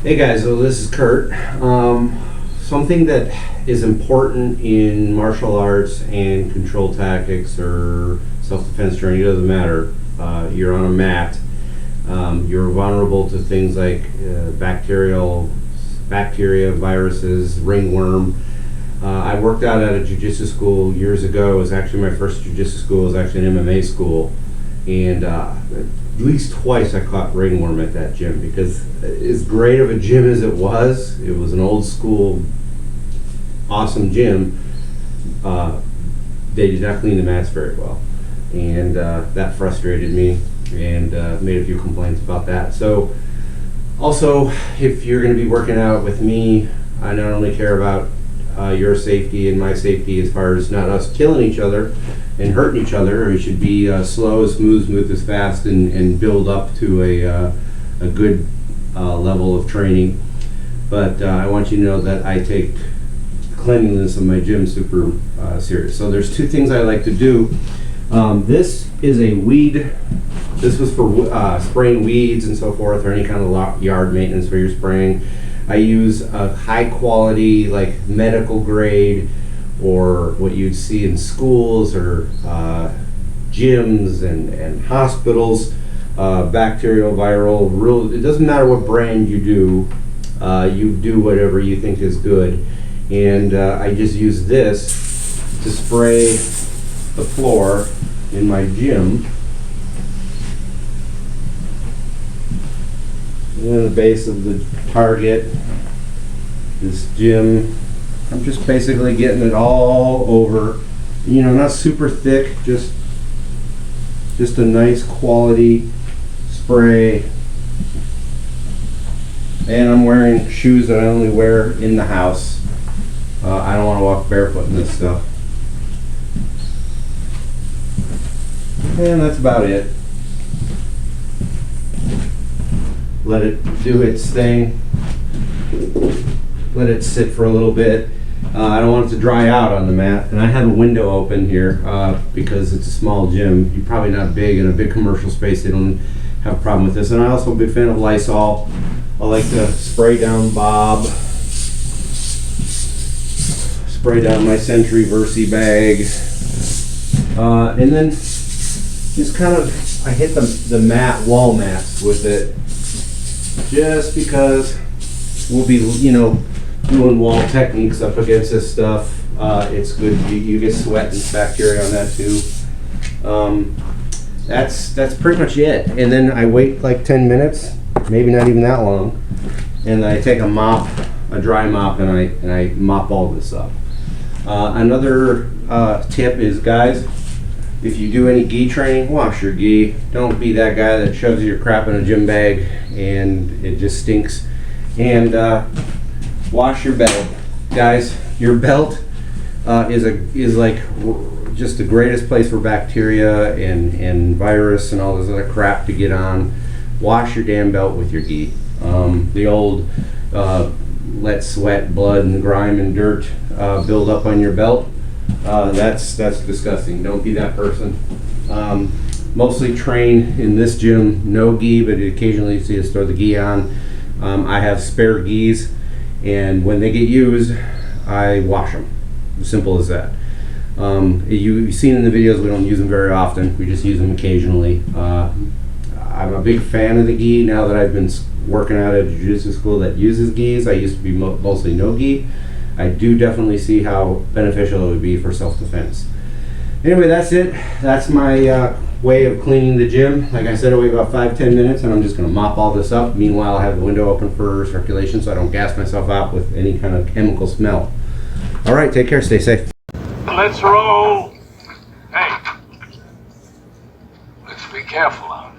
Hey guys, so this is Kurt. Something that is important in martial arts and control tactics or self-defense training, it doesn't matter. You're on a mat. You're vulnerable to things like bacteria, viruses, ringworm. I worked out at a jiu-jitsu school years ago. It was actually my first jiu-jitsu school. It was actually an MMA school. And at least twice I caught ringworm at that gym, because as great of a gym as it was an old school, awesome gym. They did not clean the mats very well. And that frustrated me, and made a few complaints about that. So also, if you're going to be working out with me, I not only care about your safety and my safety, as far as not us killing each other and hurting each other. We should be slow as smooth as fast, and build up to a good level of training. But I want you to know that I take the cleanliness of my gym super serious. So there's two things I like to do. This is a weed. This was for spraying weeds and so forth, or any kind of yard maintenance where you're spraying. I use a high quality, like medical grade, or what you'd see in schools or gyms and hospitals, bacterial, viral. It doesn't matter what brand you do whatever you think is good. And I just use this to spray the floor in my gym, and the base of the target, this gym. I'm just basically getting it all over, not super thick, just a nice quality spray. And I'm wearing shoes that I only wear in the house. I don't want to walk barefoot in this stuff. And that's about it. Let it do its thing. Let it sit for a little bit. I don't want it to dry out on the mat. And I have a window open here because it's a small gym. You're probably not big. In a big commercial space, they don't have a problem with this. And I'm also a big fan of Lysol. I like to spray down Bob. Spray down my Sentry Versi bag. And then just kind of, I hit the mat, wall mats with it. Just because we'll be, doing wall techniques up against this stuff. It's good. You get sweat and bacteria on that too. That's pretty much it. And then I wait like 10 minutes, maybe not even that long, and I take a dry mop, and I mop all this up. Another tip is, guys, if you do any gi training, wash your gi. Don't be that guy that shoves your crap in a gym bag and it just stinks. And wash your belt, guys. Your belt is like just the greatest place for bacteria and virus and all this other crap to get on. Wash your damn belt with your gi. The old let sweat, blood, and grime and dirt build up on your belt. That's disgusting. Don't be that person. Mostly train in this gym, no gi, but occasionally you see us throw the gi on. I have spare gis, and when they get used, I wash them. Simple as that. You've seen in the videos, we don't use them very often. We just use them occasionally. I'm a big fan of the gi now that I've been working out at a jiu-jitsu school that uses gis. I used to be mostly no gi. I do definitely see how beneficial it would be for self-defense. Anyway, that's it. That's my way of cleaning the gym. Like I said, it'll wait about 5-10 minutes, and I'm just going to mop all this up. Meanwhile, I have the window open for circulation so I don't gas myself out with any kind of chemical smell. All right, take care. Stay safe. Let's roll. Hey, let's be careful out.